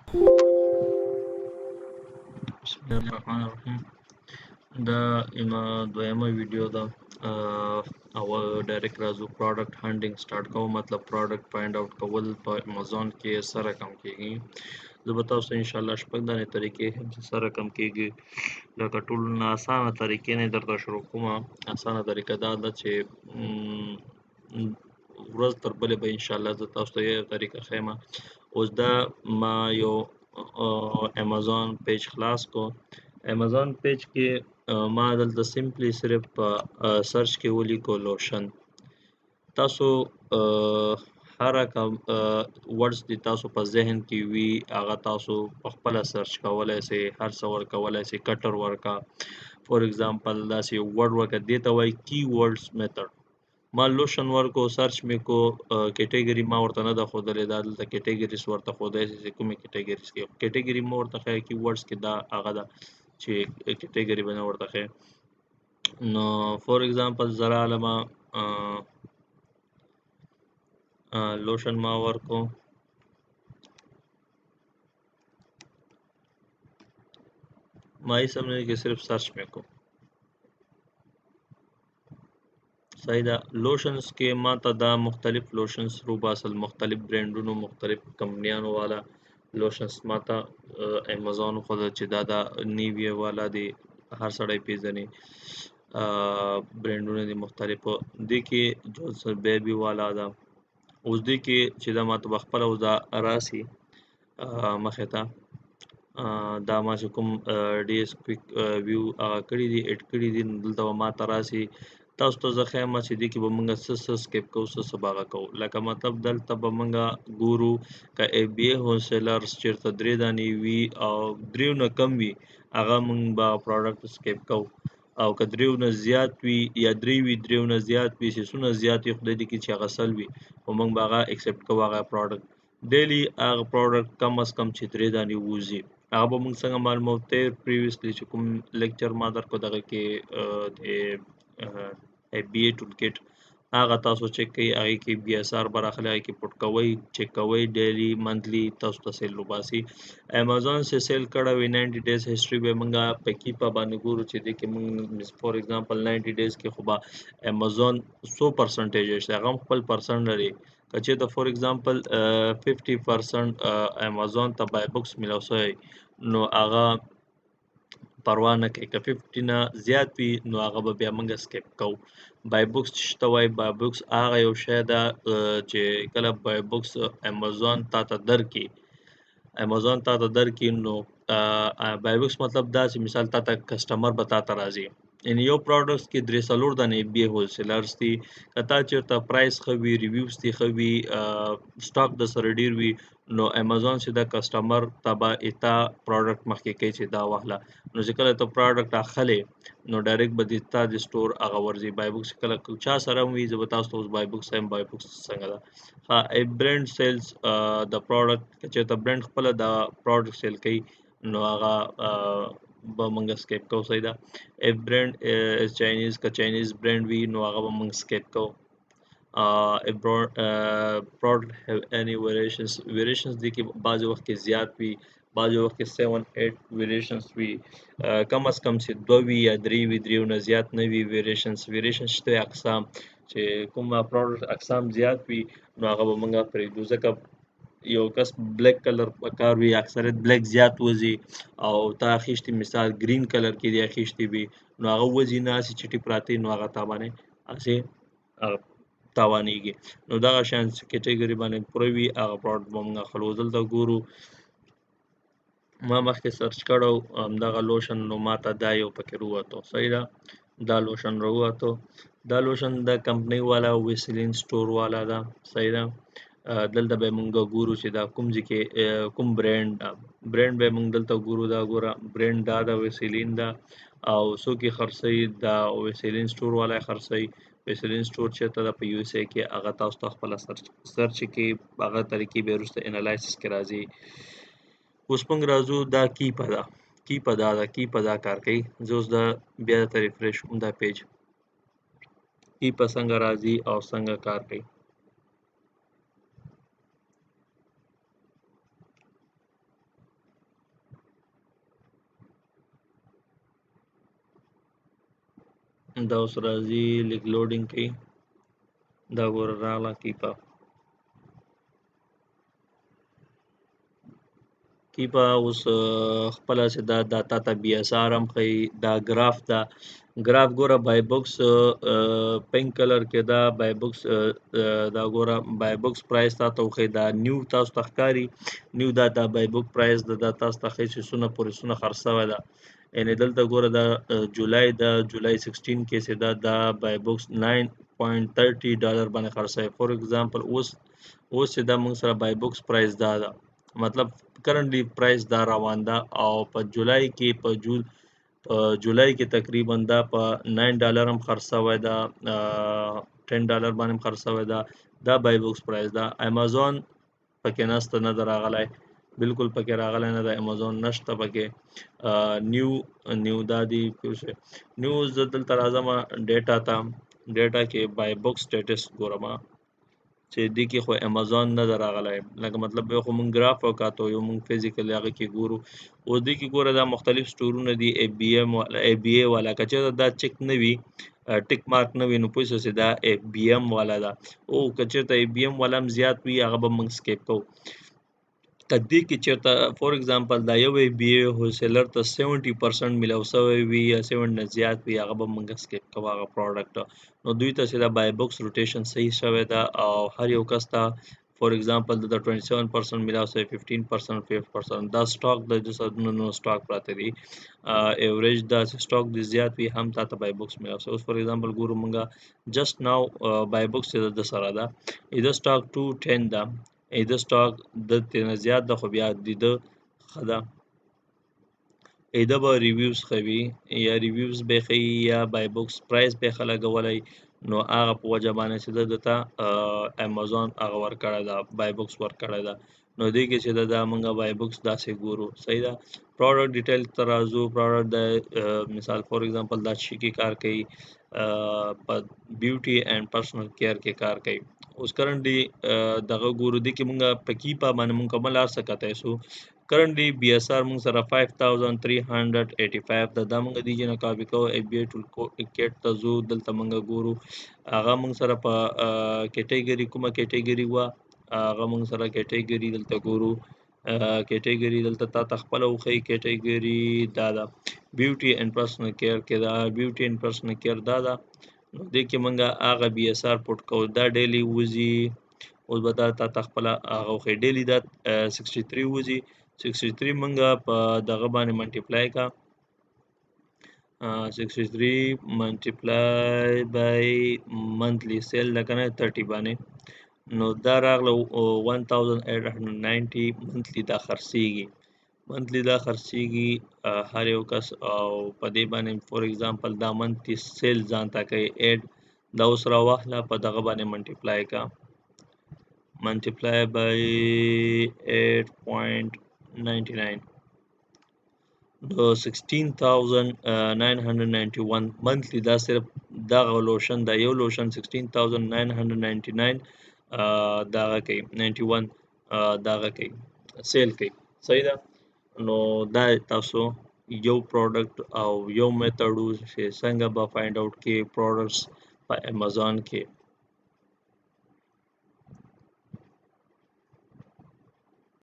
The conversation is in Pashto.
بسم الله الرحمن الرحیم. دا ایمه دویمه ویډیو ده. او ډایرکټ راځو پروډکټ هانټینګ سٹارټ کوو. مطلب پروډکټ فایند اوټ کول په امازون کې سره کم کیږي. زه به تاسو ته ان شاء الله شپږ دانې طریقې هم چې سره کم کیږي لکه ټول نه اسانه طریقې نه درته شروع کوم. اسانه طریقه دا ده چې ورځ تر بلې به ان شاء الله زه تاسو ته یو طریقه ښیم. اوس دا ما یو امازون پیج خلاص کو. امازون پیج کې ما دلته سمپلی صرف په سرچ کې ولیکو لوشن. تاسو هر کوم ورډز دي تاسو په ذهن کې وي هغه تاسو په خپل سرچ کولای شئ، هر څه ور کولای شئ. کټر ورکا فور ایگزامپل داسې ورډ ورکا دې ته وایي کی ورډز میتھډ. ما لوشن ورکو سرچ مې کو کیټګری ما ورته نه ده ښودلې. دا دلته کیټګریز ورته ښودی چې کومې کیټګریز کې کیټګری ما ورته ښایي کی ورډز کې دا هغه ده چې کیټګری به نه ورته ښایي. نو فور ایگزامپل زه رالمه لوشن ما ورکو. ما یې سم نه کې صرف سرچ مې کو. صحیح ده. لوشنز کې ما ته دا مختلف لوشنز روباسل، مختلف برانډونو، مختلف کمپنیانو والا لوشنز ما ته امازون خود چې دا د نیویا والا دی، هر سړی پیژني. برانډونه دي مختلفو. دې کې جونسن بیبي والا ده. اوس دې کې چې دا ما ته بخپله اوس دا راسي مخې ته دا ما چې کوم ډي ایس کویک ویو کړي دي اډ کړي دي، دلته به ما ته راسي. تاسو ته زه ښیم چې دې کې به موږ څه سکیپ کوو، څه به هغه کوو. لکه مطلب دلته به موږ ګورو که اف بی ای هولسیلرز چېرته 3 دانې وي او 3 نه کم وي هغه موږ به پروډکټ سکیپ کوو. او که 3 نه زیات وي یا 3 وي 3 نه زیات وي سیسونه زیات وي خدای دې کړي چې هغه سل وي خو موږ به هغه ایکسپټ کوو. هغه پروډکټ ډیلی هغه پروډکټ کم از کم چې 3 دانې ووځي هغه به موږ څنګه معلوموو. پریویسلی چې کوم لیکچر ما درکو دغه کې د اف بی ای ټول کټ هغه تاسو چیک کوئ. هغې کې بی ایس آر به راغلی، هغې کې پټ کوئ، چیک کوئ. ډیلی منتلی تاسو ته سیل وباسي. امازون سے سیل کړی وي 90 ډیز هسټري به موږ په کیپا باندې ګورو چې دې کې موږ فور ایگزامپل 90 ډیز کې خو به امازون 100% شته، هغه هم خپل پرسنټ لري. که چېرته فور ایگزامپل 50% امازون ته بای بکس میلاو شوی نو هغه پروا نه کوي. که 50 نه زیات وي نو هغه به بیا موږ سکیپ کوو. بای بکس چې ته وایي بای بکس هغه یو شی ده چې کله بای بکس امازون تا ته درکړي نو بای بکس مطلب دا چې مثال تا ته کسټمر به تا ته راځي. یعنې یو پروډکټس کې 3-4 دانې اف بی ای هولسیلرز دي. که تا چېرته پرایس ښه وي، ریویوز دې ښه وي، سټاک د سره ډېر وي نو امازون چې دا کسټمر ته به تا پروډکټ مخکې کوي چې دا واخله. نو چې کله ته پروډکټ اخلې نو ډایرکټ به دې تا د سټور هغه ورځي. بای بکس کله چا سره هم وي زه به تاسو ته اوس بای بکس ښیم. بای بکس څنګه ده. برانډ سیلز د پروډکټ که چېرته برانډ خپله دا پروډکټ سیل کوي نو هغه به موږ سکیپ کوو. صحیح ده. اف برانډ چاینیز که چاینیز برانډ وي نو هغه به موږ سکیپ کوو. if product have any variations دي کې بعضې وخت کې زیات وي، بعضې وخت کې 7-8 variations وي. کم از کم چې 2 وي یا 3 وي، 3 نه زیات نه وي. variations شته اقسام چې کومه پروډکټ اقسام زیات وي نو هغه به موږ پرېږدو. ځکه یو کس بلیک کلر په کار وي اکثریت بلیک زیات وځي او تا اخیستي مثال ګرین کلر کې دی اخیستي وي نو هغه وځي نه هسې چټي پراته نو هغه تا باندې هسې تاوانېږي. نو دغه شیان چې کیټګري باندې پوره وي هغه پروډکټ به موږ اخلو. دلته ګورو ما مخکې سرچ کړی همدغه لوشن نو ما ته دا یو پکې راووتو. صحیح ده. دا لوشن راووتو. دا لوشن د کمپنۍ والا ویسلین سټور والا ده. صحیح ده. دلته به موږ ګورو چې دا کوم ځای کې کوم برانډ به موږ دلته ګورو. دا ګوره برانډ دا د ویسلین ده او څوک یې خرڅوي دا ویسلین سټور والا یې خرڅوي. ویسلین سټور چېرته ده په یو اس ای کې هغه تاسو ته خپله سرچ کې هغه طریقې به وروسته انالایسس کې راځي. اوس موږ راځو دا کیپا ده. کیپا دا کار کوي. زه اوس دا بیا درته ریفریش کوم دا پیج. کیپا څنګه راځي او څنګه کار کوي. دا اوس راځي لیک لوډینګ کوي دا ګوره راغله کیپا اوس خپله چې دا تا ته بي اس آر هم ښیي دا ګراف ګوره بای بوکس پینک کلر کې دا بای بوکس دا ګوره بای بوکس پرایس تا ته وښیي دا نیو تاسو ته ښکاري نیو دا بای بوک پرایس دا تاسو ته ښیي چې څونه پورې څونه خرڅ شوی ده یعنې دلته ګوره دا جولای 16 کې چې دا بای بوکس $9.30 باندې خرڅ شوی فور ایگزامپل اوس چې دا موږ سره بای بوکس پرایس دا ده مطلب کرنټلی پرایس دا روان ده او په جولای کې تقریبا دا په $9 هم خرڅ شوی ده $10 باندې هم خرڅ شوی ده دا بای بوکس پرایس ده امازون پکې نشته نه ده راغلی بالکل پکې راغلی نه ده امازون نشته پکې نیو دا دی نیو زه دلته راځم ډیټا کې بای بوکس سټیټس ګورم چې دې کې خو امازون نه ده راغلی لکه مطلب یو خو مونږ ګراف وکاتو یو مونږ فزیکل هغه کې ګورو اوس دې کې ګوره دا مختلف سټورونه دي ای بی ای والا که چېرته دا چک نه وي ټیک مارک نه وي نو پوه شئ چې دا ای بی ایم والا ده او که چېرته ای بی ایم والا هم زیات وي هغه به مونږ سکیپ کوو که دې کې چېرته فور ایگزامپل دا یو ای بی ای هولسیلر ته 70% میلاو شوی وي یا 70 نه زیات وي هغه به مونږ سکیپ کوو هغه پروډکټ نو دوی ته چې دا بای بوکس روټیشن صحیح شوی ده او هر یو کس ته فور ایگزامپل د 27% میلاو شوی 15% 5% دا سټاک د نو سټاک پراته دي ایوریج دا سټاک د زیات وي هم تا ته بای بوکس میلاو شوی اوس فور ایگزامپل ګورو مونږه جست ناو بای بوکس د سره ده ایده سټاک 210 ده ایده سټاک د تینا زیات ده خو بیا د ښه ده ایده به ریویوز ښوي یا ریویوز به ښیي یا بای بوکس پرایس به ښه لګولی نو هغه په وجه باندې چې ده ته امازون هغه ورکړی ده بای بوکس ورکړی ده نو دې کې چې دا موږ بای بوکس داسې ګورو صحیح ده پروډکټ ډیټیل ته راځو پروډکټ د مثال فور ایگزامپل دا شي کې کار کوي په بیوټي اینڈ پرسنل کیر کې کار کوي اوس کرنټلی دغه ګورو دي کې مونږ په کیپا باندې مونږ کومه لار څه کتای سو کرنټلی بي اس آر مونږ سره 5385 دا مونږ دی جن کاپی کو ای بی ټول کټ ته زو دلته مونږ ګورو هغه مونږ سره په کیټګری کومه کیټګری وا هغه مونږ سره کیټګری دلته ګورو کیټګری دلته تا تخپل او خی کیټګری دا بیوټي اینڈ پرسنل کیر کې دا بیوټي اینڈ پرسنل کیر دا نو دې کې مونږه هغه بي اس آر پټ کو دا ډیلی وزي اوس به دا تا تخپل هغه خې ډیلی دا 63 وزي 63 مونږه په دغه باندې منټیپلای کا 63 منټیپلای بای منثلی سیل لکنه 30 باندې نو دا راغله 1890 منثلی دا خرڅيږي هر یو کس او په دې باندې فور ایگزامپل دا منثلی سیل ځان تا کوي اډ دا اوس را واخله په دغه باندې منټیپلای کا منټیپلای بای 8.99 د 16991 منثلی دا صرف دغه لوشن دا یو لوشن 16999 دغه کوي 91 دغه کوي سیل کوي صحیح ده نو دا تاسو یو پروډکټ او یو میتھډ چې څنګه به فایند اوټ کې پروډکټس په امازون کې